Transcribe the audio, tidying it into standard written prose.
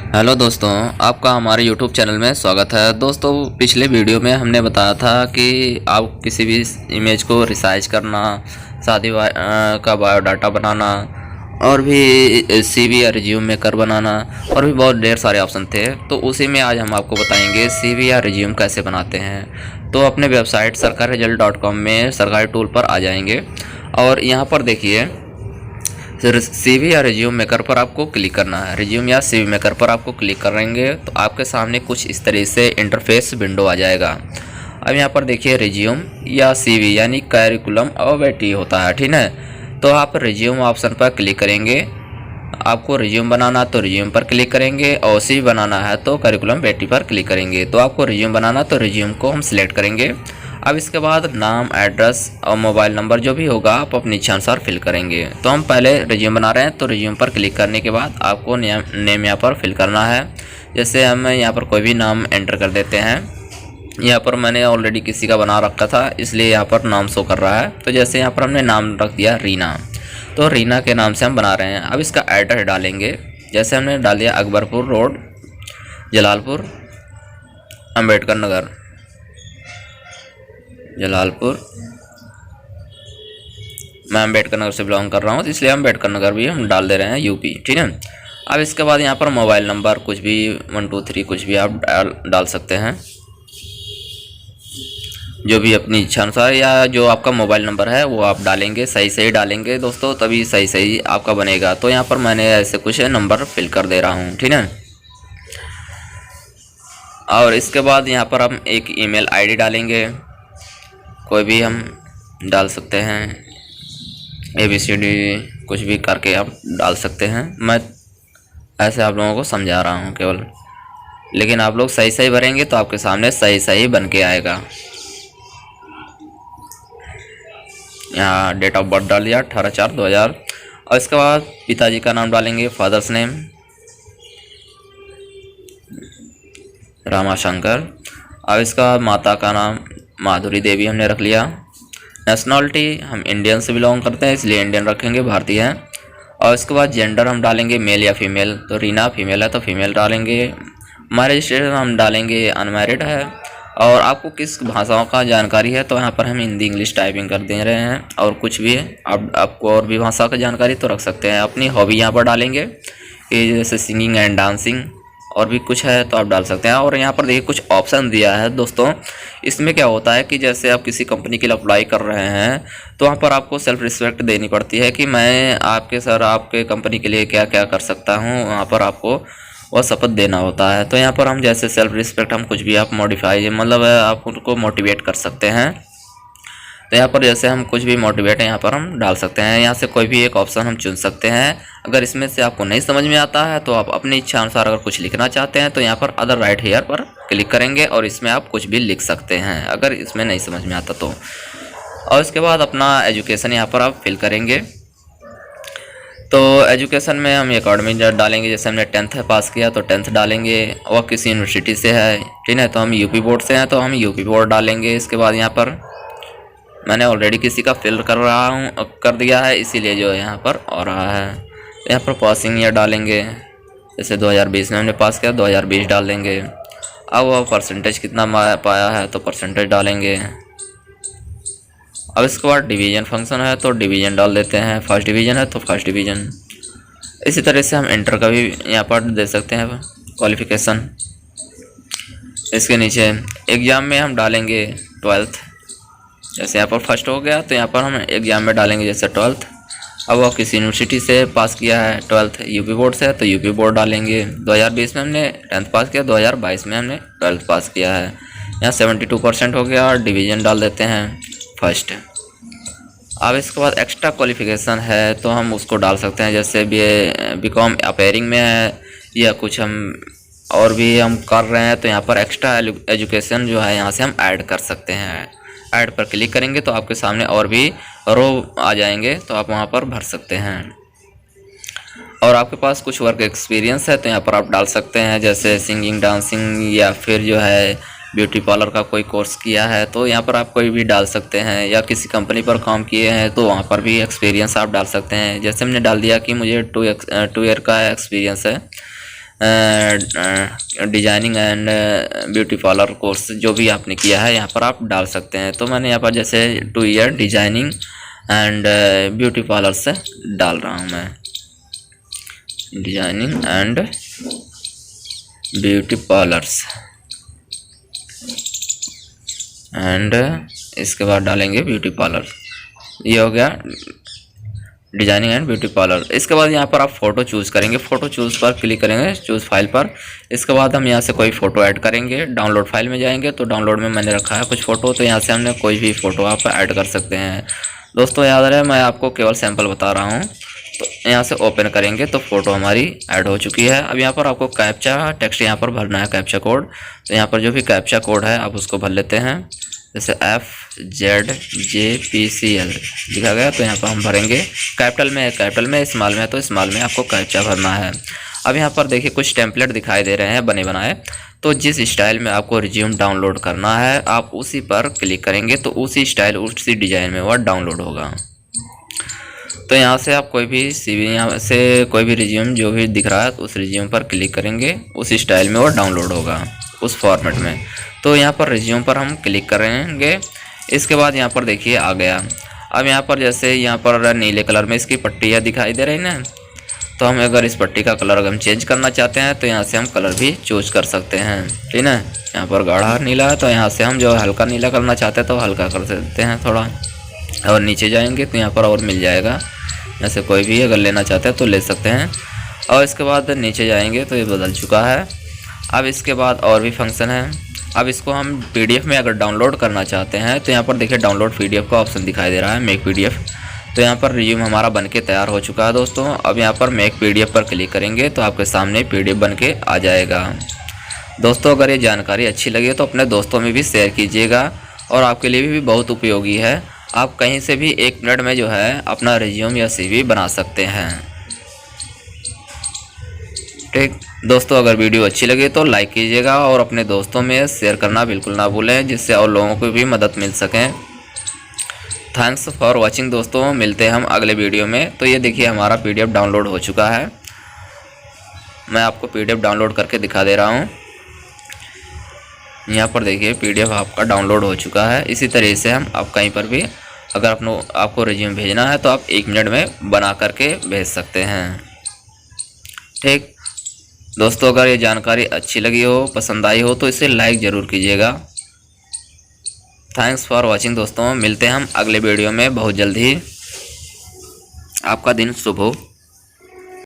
Hello दोस्तों, आपका हमारे YouTube चैनल में स्वागत है। दोस्तों, पिछले वीडियो में हमने बताया था कि आप किसी भी इमेज को रिसाइज करना, शादी का बायोडाटा बनाना और भी CV या रिज्यूम मेकर बनाना और भी बहुत ढेर सारे ऑप्शन थे। तो उसी में आज हम आपको बताएंगे CV या रिज्यूम कैसे बनाते हैं। तो अपने वेबसाइट sarkarresult.com में सरकारी टूल पर आ जाएंगे और यहाँ पर देखिए CV या रिज्यूम मेकर पर आपको क्लिक करना है। रिज्यूम या CV मेकर पर आपको क्लिक करेंगे तो आपके सामने कुछ इस तरह से इंटरफेस विंडो आ जाएगा। अब यहाँ पर देखिए रिज्यूम या CV यानी करिकुलम और वेटी होता है, ठीक है। तो आप रिज्यूम ऑप्शन पर क्लिक करेंगे। आपको रिज्यूम बनाना तो रिज्यूम पर क्लिक करेंगे और CV बनाना है तो करिकुलम वेटी पर क्लिक करेंगे। तो आपको रिज्यूम बनाना तो रिज्यूम को हम सिलेक्ट करेंगे। अब इसके बाद नाम, एड्रेस और मोबाइल नंबर जो भी होगा आप अपनी इच्छानुसार फिल करेंगे। तो हम पहले रिज्यूम बना रहे हैं तो रिज्यूम पर क्लिक करने के बाद आपको नेम यहाँ पर फिल करना है। जैसे हम यहाँ पर कोई भी नाम एंटर कर देते हैं। यहाँ पर मैंने ऑलरेडी किसी का बना रखा था इसलिए यहाँ पर नाम शो कर रहा है। तो जैसे यहाँ पर हमने नाम रख दिया रीना, तो रीना के नाम से हम बना रहे हैं। अब इसका एड्रेस डालेंगे। जैसे हमने डाल दिया अकबरपुर रोड, जलालपुर, अम्बेडकर नगर, जलालपुर। मैं अम्बेडकर नगर से बिलोंग कर रहा हूँ तो इसलिए अम्बेडकर नगर भी हम डाल दे रहे हैं UP, ठीक है। अब इसके बाद यहाँ पर मोबाइल नंबर कुछ भी 1 2 3 कुछ भी आप डाल सकते हैं, जो भी अपनी इच्छा अनुसार, या जो आपका मोबाइल नंबर है वो आप डालेंगे। सही डालेंगे दोस्तों, तभी सही आपका बनेगा। तो यहाँ पर मैंने ऐसे कुछ नंबर फिल कर दे रहा हूँ, ठीक है। और इसके बाद यहाँ पर हम एक ईमेल ID डालेंगे। कोई भी हम डाल सकते हैं, ABCD कुछ भी करके आप डाल सकते हैं। मैं ऐसे आप लोगों को समझा रहा हूँ केवल, लेकिन आप लोग सही भरेंगे तो आपके सामने सही बन के आएगा। यहाँ डेट ऑफ बर्थ डाल दिया 18/4/2000। और इसके बाद पिताजी का नाम डालेंगे, फादर्स नेम रामाशंकर। अब इसका माता का नाम माधुरी देवी हमने रख लिया। नेशनलिटी हम इंडियन से बिलोंग करते हैं इसलिए इंडियन रखेंगे, भारतीय हैं। और इसके बाद जेंडर हम डालेंगे मेल या फीमेल। तो रीना फीमेल है तो फीमेल डालेंगे। मैरिज स्टेटस हम डालेंगे अनमैरिड है। और आपको किस भाषाओं का जानकारी है तो यहाँ पर हम हिंदी इंग्लिश टाइपिंग कर दे रहे हैं। और कुछ भी है आपको और भी भाषा का जानकारी तो रख सकते हैं। अपनी हॉबी यहाँ पर डालेंगे कि जैसे सिंगिंग एंड डांसिंग, और भी कुछ है तो आप डाल सकते हैं। और यहाँ पर देखिए कुछ ऑप्शन दिया है दोस्तों। इसमें क्या होता है कि जैसे आप किसी कंपनी के लिए अप्लाई कर रहे हैं तो वहाँ पर आपको सेल्फ रिस्पेक्ट देनी पड़ती है कि मैं आपके कंपनी के लिए क्या क्या कर सकता हूँ। वहाँ पर आपको वह शपथ देना होता है। तो यहाँ पर हम जैसे सेल्फ रिस्पेक्ट हम कुछ भी आप मॉडिफाई मतलब आप उनको मोटिवेट कर सकते हैं। तो यहाँ पर जैसे हम कुछ भी मोटिवेट यहाँ पर हम डाल सकते हैं। यहाँ से कोई भी एक ऑप्शन हम चुन सकते हैं। अगर इसमें से आपको नहीं समझ में आता है तो आप अपनी इच्छा अनुसार अगर कुछ लिखना चाहते हैं तो यहाँ पर अदर राइट हेयर पर क्लिक करेंगे और इसमें आप कुछ भी लिख सकते हैं अगर इसमें नहीं समझ में आता तो। और इसके बाद अपना एजुकेशन यहाँ पर आप फिल करेंगे। तो एजुकेशन में हम एकेडमिक डालेंगे। जैसे हमने 10th पास किया तो 10th डालेंगे। और किसी यूनिवर्सिटी से है, ठीक है, तो हम UP बोर्ड से हैं तो हम UP बोर्ड डालेंगे। इसके बाद यहाँ पर मैंने ऑलरेडी किसी का फिल कर दिया है इसीलिए जो यहाँ पर आ रहा है। यहाँ पर पासिंग ईयर डालेंगे। जैसे 2020 में हमने पास किया 2020 डाल देंगे। अब वह परसेंटेज कितना पाया है तो परसेंटेज डालेंगे। अब इसके बाद डिवीज़न फंक्शन है तो डिवीज़न डाल देते हैं। फर्स्ट डिवीज़न है तो फर्स्ट डिवीज़न। इसी तरह से हम इंटर का भी यहाँ पर दे सकते हैं क्वालिफ़िकेशन। इसके नीचे एग्ज़ाम में हम डालेंगे 12th। जैसे यहाँ पर फर्स्ट हो गया तो यहाँ पर हम एग्ज़ाम में डालेंगे जैसे 12th। अब वो किसी यूनिवर्सिटी से पास किया है 12th UP बोर्ड से तो UP बोर्ड डालेंगे। 2020 में हमने 10th पास किया, 2022 में हमने 12th पास किया है। यहाँ 72% हो गया और डिवीज़न डाल देते हैं फर्स्ट। अब इसके बाद एक्स्ट्रा क्वालिफ़िकेशन है तो हम उसको डाल सकते हैं। जैसे BCom अपेयरिंग में है या कुछ हम और भी हम कर रहे हैं तो यहाँ पर एक्स्ट्रा एजुकेशन जो है यहाँ से हम ऐड कर सकते हैं। ऐड पर क्लिक करेंगे तो आपके सामने और भी रो आ जाएंगे तो आप वहाँ पर भर सकते हैं। और आपके पास कुछ वर्क एक्सपीरियंस है तो यहाँ पर आप डाल सकते हैं। जैसे सिंगिंग, डांसिंग या फिर जो है ब्यूटी पार्लर का कोई कोर्स किया है तो यहाँ पर आप कोई भी डाल सकते हैं। या किसी कंपनी पर काम किए हैं तो वहाँ पर भी एक्सपीरियंस आप डाल सकते हैं। जैसे हमने डाल दिया कि मुझे 2 ईयर का एक्सपीरियंस है designing and beauty parlour course जो भी आपने किया है यहाँ पर आप डाल सकते हैं। तो मैंने यहाँ पर जैसे 2 year designing and beauty parlour से डाल रहा हूँ मैं, designing and beauty parlours and इसके बाद डालेंगे ब्यूटी पार्लर। ये हो गया डिजाइनिंग एंड ब्यूटी पार्लर। इसके बाद यहाँ पर आप फ़ोटो चूज़ करेंगे, फ़ोटो चूज़ पर क्लिक करेंगे, चूज़ फाइल पर। इसके बाद हम यहाँ से कोई फ़ोटो ऐड करेंगे। डाउनलोड फाइल में जाएंगे तो डाउनलोड में मैंने रखा है कुछ फ़ोटो, तो यहाँ से हमने कोई भी फ़ोटो आप ऐड कर सकते हैं। दोस्तों याद रहे मैं आपको केवल सैंपल बता रहा हूँ। तो यहाँ से ओपन करेंगे तो फ़ोटो हमारी ऐड हो चुकी है। अब यहाँ पर आपको कैप्चा टेक्स्ट यहाँ पर भरना है, कैप्चा कोड। तो यहाँ पर जो भी कैप्चा कोड है आप उसको भर लेते हैं, जैसे FZJPCL लिखा गया तो यहाँ पर हम भरेंगे। कैपिटल में है, कैपिटल में, स्मॉल में है तो स्मॉल में आपको कैप्चा भरना है। अब यहाँ पर देखिए कुछ टेम्पलेट दिखाई दे रहे हैं बने बनाए। तो जिस स्टाइल में आपको रिज्यूम डाउनलोड करना है आप उसी पर क्लिक करेंगे तो उसी स्टाइल उसी डिज़ाइन में वह डाउनलोड होगा। तो यहाँ से आप कोई भी CV यहाँ से कोई भी रिज्यूम जो भी दिख रहा है तो उस रिज्यूम पर क्लिक करेंगे, उस स्टाइल में वो डाउनलोड होगा उस फॉर्मेट में। तो यहाँ पर रिज्यूम पर हम क्लिक करेंगे। इसके बाद यहाँ पर देखिए आ गया। अब यहाँ पर जैसे यहाँ पर नीले कलर में इसकी पट्टियाँ दिखाई दे रही ना, तो हम अगर इस पट्टी का कलर अगर हम चेंज करना चाहते हैं तो यहाँ से हम कलर भी चूज कर सकते हैं, ठीक है। यहाँ पर गाढ़ा नीला है तो यहाँ से हम जो हल्का नीला करना चाहते हैं तो हल्का कर सकते हैं थोड़ा। और नीचे जाएंगे तो यहाँ पर और मिल जाएगा, जैसे कोई भी अगर लेना चाहते हैं तो ले सकते हैं। और इसके बाद नीचे जाएंगे तो ये बदल चुका है। अब इसके बाद और भी फंक्शन है। अब इसको हम PDF में अगर डाउनलोड करना चाहते हैं तो यहाँ पर देखिए डाउनलोड PDF का ऑप्शन दिखाई दे रहा है, मेक PDF। तो यहाँ पर रिज्यूम हमारा बनके तैयार हो चुका है दोस्तों। अब यहाँ पर मेक PDF पर क्लिक करेंगे तो आपके सामने PDF बनके आ जाएगा। दोस्तों अगर ये जानकारी अच्छी लगी तो अपने दोस्तों में भी शेयर कीजिएगा और आपके लिए भी बहुत उपयोगी है। आप कहीं से भी 1 मिनट में जो है अपना रिज्यूम या CV बना सकते हैं, ठीक। दोस्तों अगर वीडियो अच्छी लगे तो लाइक कीजिएगा और अपने दोस्तों में शेयर करना बिल्कुल ना भूलें, जिससे और लोगों को भी मदद मिल सके। थैंक्स फॉर वॉचिंग दोस्तों, मिलते हैं हम अगले वीडियो में। तो ये देखिए हमारा PDF डाउनलोड हो चुका है। मैं आपको PDF डाउनलोड करके दिखा दे रहा हूँ। यहाँ पर देखिए PDF आपका डाउनलोड हो चुका है। इसी तरीके से हम आप कहीं पर भी अगर आपको रिज्यूम भेजना है तो आप 1 मिनट में बना करके भेज सकते हैं, ठीक। दोस्तों अगर ये जानकारी अच्छी लगी हो, पसंद आई हो तो इसे लाइक ज़रूर कीजिएगा। थैंक्स फॉर वॉचिंग दोस्तों, मिलते हैं हम अगले वीडियो में बहुत जल्द ही। आपका दिन शुभ हो।